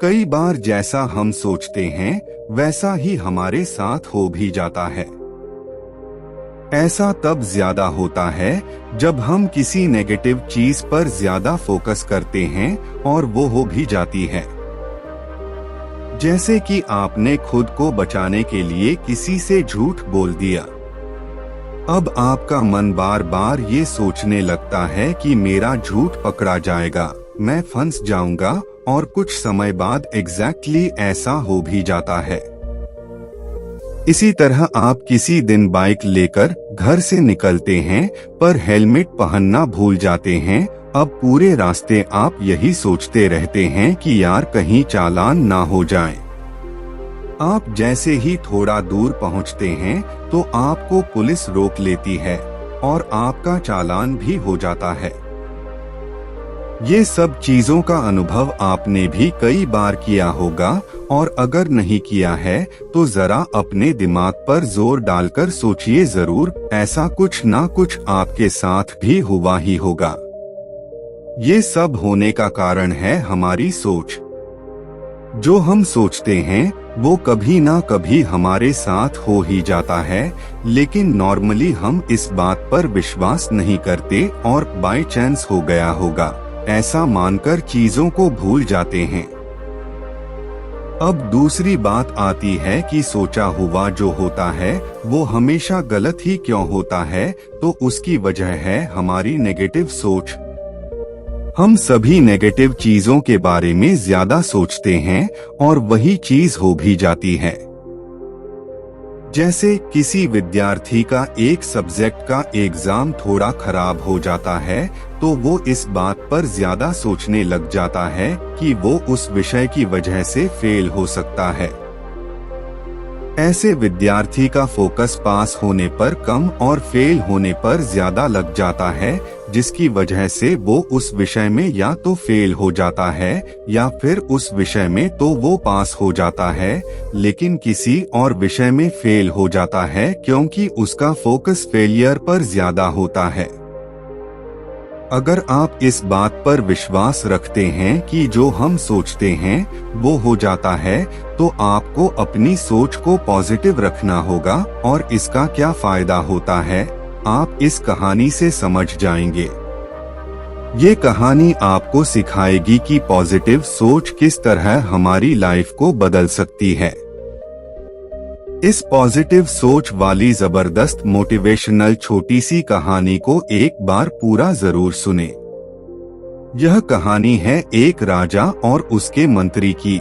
कई बार जैसा हम सोचते हैं वैसा ही हमारे साथ हो भी जाता है। ऐसा तब ज्यादा होता है जब हम किसी नेगेटिव चीज पर ज्यादा फोकस करते हैं और वो हो भी जाती है। जैसे कि आपने खुद को बचाने के लिए किसी से झूठ बोल दिया। अब आपका मन बार बार ये सोचने लगता है कि मेरा झूठ पकड़ा जाएगा, मैं फंस जाऊंगा, और कुछ समय बाद एग्जैक्टली ऐसा हो भी जाता है। इसी तरह आप किसी दिन बाइक लेकर घर से निकलते हैं पर हेलमेट पहनना भूल जाते हैं। अब पूरे रास्ते आप यही सोचते रहते हैं कि यार कहीं चालान ना हो जाए। आप जैसे ही थोड़ा दूर पहुंचते हैं तो आपको पुलिस रोक लेती है और आपका चालान भी हो जाता है। ये सब चीजों का अनुभव आपने भी कई बार किया होगा, और अगर नहीं किया है तो जरा अपने दिमाग पर जोर डालकर सोचिए जरूर, ऐसा कुछ ना कुछ आपके साथ भी हुआ ही होगा। ये सब होने का कारण है हमारी सोच। जो हम सोचते हैं वो कभी ना कभी हमारे साथ हो ही जाता है, लेकिन नॉर्मली हम इस बात पर विश्वास नहीं करते और बाय चांस हो गया होगा ऐसा मानकर चीजों को भूल जाते हैं। अब दूसरी बात आती है कि सोचा हुआ जो होता है वो हमेशा गलत ही क्यों होता है, तो उसकी वजह है हमारी नेगेटिव सोच। हम सभी नेगेटिव चीजों के बारे में ज्यादा सोचते हैं और वही चीज हो भी जाती है। जैसे किसी विद्यार्थी का एक सब्जेक्ट का एग्जाम थोड़ा खराब हो जाता है तो वो इस बात पर ज्यादा सोचने लग जाता है कि वो उस विषय की वजह से फेल हो सकता है। ऐसे विद्यार्थी का फोकस पास होने पर कम और फेल होने पर ज्यादा लग जाता है, जिसकी वजह से वो उस विषय में या तो फेल हो जाता है या फिर उस विषय में तो वो पास हो जाता है, लेकिन किसी और विषय में फेल हो जाता है क्योंकि उसका फोकस फेलियर पर ज्यादा होता है। अगर आप इस बात पर विश्वास रखते हैं कि जो हम सोचते हैं वो हो जाता है, तो आपको अपनी सोच को पॉजिटिव रखना होगा, और इसका क्या फायदा होता है आप इस कहानी से समझ जाएंगे। ये कहानी आपको सिखाएगी कि पॉजिटिव सोच किस तरह हमारी लाइफ को बदल सकती है। इस पॉजिटिव सोच वाली जबरदस्त मोटिवेशनल छोटी सी कहानी को एक बार पूरा जरूर सुने। यह कहानी है एक राजा और उसके मंत्री की।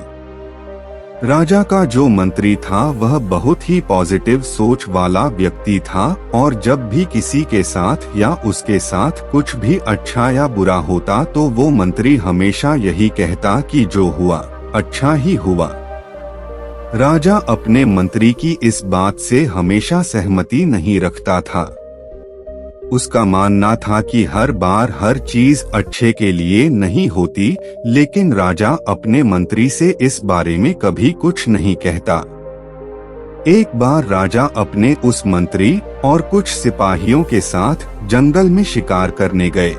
राजा का जो मंत्री था वह बहुत ही पॉजिटिव सोच वाला व्यक्ति था, और जब भी किसी के साथ या उसके साथ कुछ भी अच्छा या बुरा होता तो वो मंत्री हमेशा यही कहता कि जो हुआ अच्छा ही हुआ। राजा अपने मंत्री की इस बात से हमेशा सहमति नहीं रखता था। उसका मानना था कि हर बार हर चीज अच्छे के लिए नहीं होती, लेकिन राजा अपने मंत्री से इस बारे में कभी कुछ नहीं कहता। एक बार राजा अपने उस मंत्री और कुछ सिपाहियों के साथ जंगल में शिकार करने गए।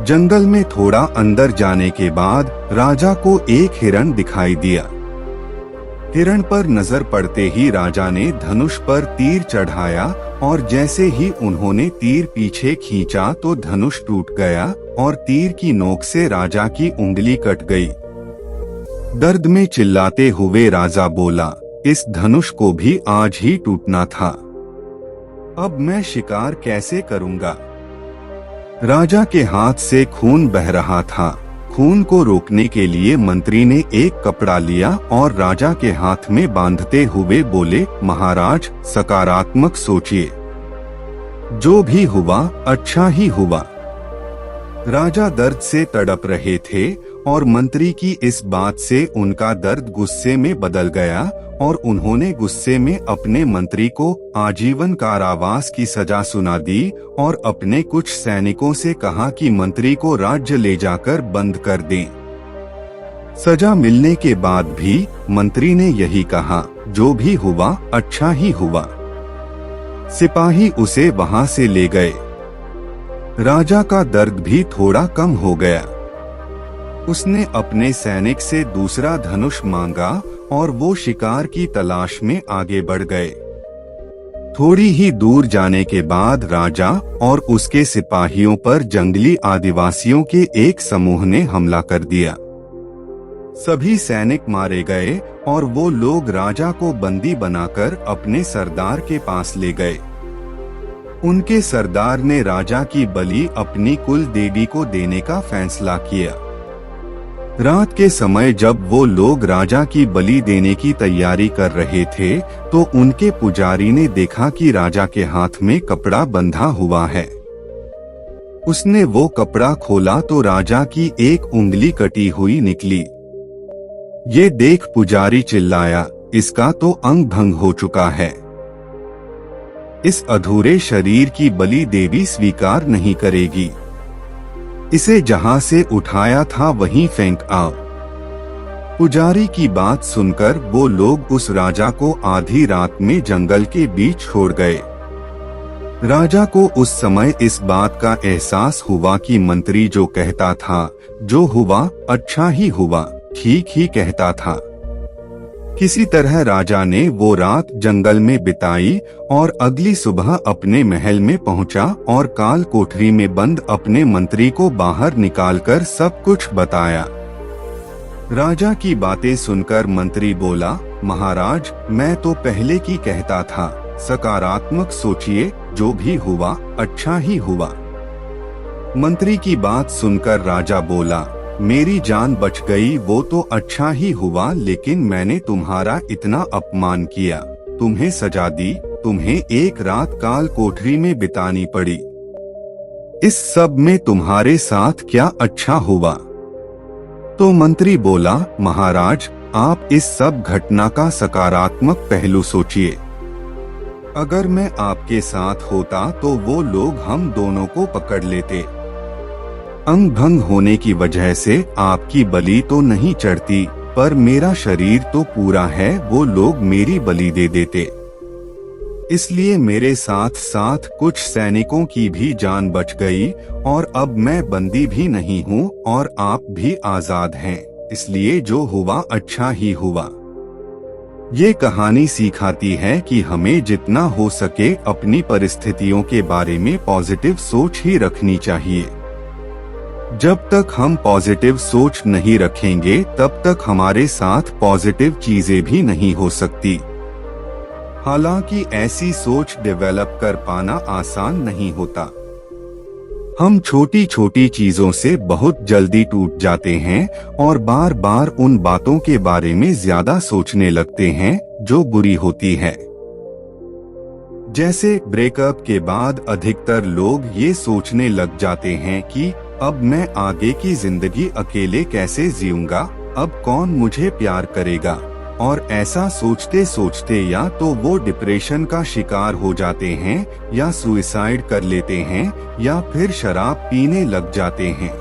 जंगल में थोड़ा अंदर जाने के बाद राजा को एक हिरण दिखाई दिया। हिरण पर नजर पड़ते ही राजा ने धनुष पर तीर चढ़ाया, और जैसे ही उन्होंने तीर पीछे खींचा तो धनुष टूट गया और तीर की नोक से राजा की उंगली कट गई। दर्द में चिल्लाते हुए राजा बोला, इस धनुष को भी आज ही टूटना था, अब मैं शिकार कैसे करूंगा। राजा के हाथ से खून बह रहा था। खून को रोकने के लिए मंत्री ने एक कपड़ा लिया और राजा के हाथ में बांधते हुए बोले, महाराज सकारात्मक सोचिए, जो भी हुआ अच्छा ही हुआ। राजा दर्द से तड़प रहे थे और मंत्री की इस बात से उनका दर्द गुस्से में बदल गया, और उन्होंने गुस्से में अपने मंत्री को आजीवन कारावास की सजा सुना दी और अपने कुछ सैनिकों से कहा कि मंत्री को राज्य ले जाकर बंद कर दें। सजा मिलने के बाद भी मंत्री ने यही कहा, जो भी हुआ अच्छा ही हुआ। सिपाही उसे वहां से ले गए। राजा का दर्द भी थोड़ा कम हो गया। उसने अपने सैनिक से दूसरा धनुष मांगा और वो शिकार की तलाश में आगे बढ़ गए। थोड़ी ही दूर जाने के बाद राजा और उसके सिपाहियों पर जंगली आदिवासियों के एक समूह ने हमला कर दिया। सभी सैनिक मारे गए और वो लोग राजा को बंदी बनाकर अपने सरदार के पास ले गए। उनके सरदार ने राजा की बलि अपनी कुल देवी को देने का फैसला किया। रात के समय जब वो लोग राजा की बलि देने की तैयारी कर रहे थे तो उनके पुजारी ने देखा कि राजा के हाथ में कपड़ा बंधा हुआ है। उसने वो कपड़ा खोला तो राजा की एक उंगली कटी हुई निकली। ये देख पुजारी चिल्लाया, इसका तो अंग भंग हो चुका है। इस अधूरे शरीर की बलि देवी स्वीकार नहीं करेगी। इसे जहां से उठाया था वहीं फेंक आओ। पुजारी की बात सुनकर वो लोग उस राजा को आधी रात में जंगल के बीच छोड़ गए। राजा को उस समय इस बात का एहसास हुआ कि मंत्री जो कहता था, जो हुआ अच्छा ही हुआ, ठीक ही कहता था। किसी तरह राजा ने वो रात जंगल में बिताई और अगली सुबह अपने महल में पहुंचा और काल कोठरी में बंद अपने मंत्री को बाहर निकालकर सब कुछ बताया। राजा की बातें सुनकर मंत्री बोला, महाराज, मैं तो पहले की कहता था, सकारात्मक सोचिए, जो भी हुआ अच्छा ही हुआ। मंत्री की बात सुनकर राजा बोला, मेरी जान बच गई वो तो अच्छा ही हुआ, लेकिन मैंने तुम्हारा इतना अपमान किया, तुम्हें सजा दी, तुम्हें एक रात काल कोठरी में बितानी पड़ी। इस सब में तुम्हारे साथ क्या अच्छा हुआ? तो मंत्री बोला, महाराज, आप इस सब घटना का सकारात्मक पहलू सोचिए। अगर मैं आपके साथ होता तो वो लोग हम दोनों को पकड़ लेते। अंग भंग होने की वजह से आपकी बलि तो नहीं चढ़ती, पर मेरा शरीर तो पूरा है, वो लोग मेरी बलि दे देते। इसलिए मेरे साथ साथ कुछ सैनिकों की भी जान बच गई और अब मैं बंदी भी नहीं हूँ और आप भी आजाद हैं। इसलिए जो हुआ अच्छा ही हुआ। ये कहानी सिखाती है कि हमें जितना हो सके अपनी परिस्थितियों के बारे में पॉजिटिव सोच ही रखनी चाहिए। जब तक हम पॉजिटिव सोच नहीं रखेंगे तब तक हमारे साथ पॉजिटिव चीजें भी नहीं हो सकती। हालांकि ऐसी सोच डेवलप कर पाना आसान नहीं होता। हम छोटी छोटी चीजों से बहुत जल्दी टूट जाते हैं और बार बार उन बातों के बारे में ज्यादा सोचने लगते हैं जो बुरी होती है। जैसे ब्रेकअप के बाद अधिकतर लोग ये सोचने लग जाते हैं कि अब मैं आगे की जिंदगी अकेले कैसे जीऊंगा, अब कौन मुझे प्यार करेगा, और ऐसा सोचते सोचते या तो वो डिप्रेशन का शिकार हो जाते हैं या सुसाइड कर लेते हैं या फिर शराब पीने लग जाते हैं।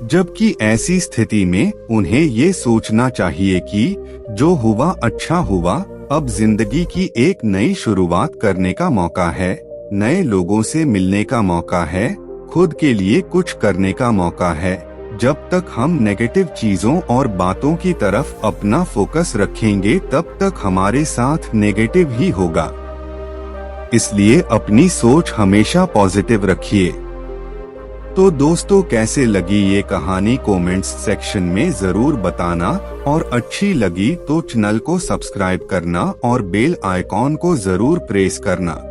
जबकि ऐसी स्थिति में उन्हें ये सोचना चाहिए कि जो हुआ अच्छा हुआ, अब जिंदगी की एक नई शुरुआत करने का मौका है, नए लोगों से मिलने का मौका है, खुद के लिए कुछ करने का मौका है। जब तक हम नेगेटिव चीजों और बातों की तरफ अपना फोकस रखेंगे तब तक हमारे साथ नेगेटिव ही होगा। इसलिए अपनी सोच हमेशा पॉजिटिव रखिए। तो दोस्तों, कैसे लगी ये कहानी कमेंट्स सेक्शन में जरूर बताना और अच्छी लगी तो चैनल को सब्सक्राइब करना और बेल आइकॉन को जरूर प्रेस करना।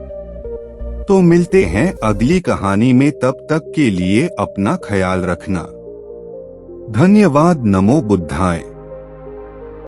तो मिलते हैं अगली कहानी में, तब तक के लिए अपना ख्याल रखना। धन्यवाद। नमो बुद्धाय।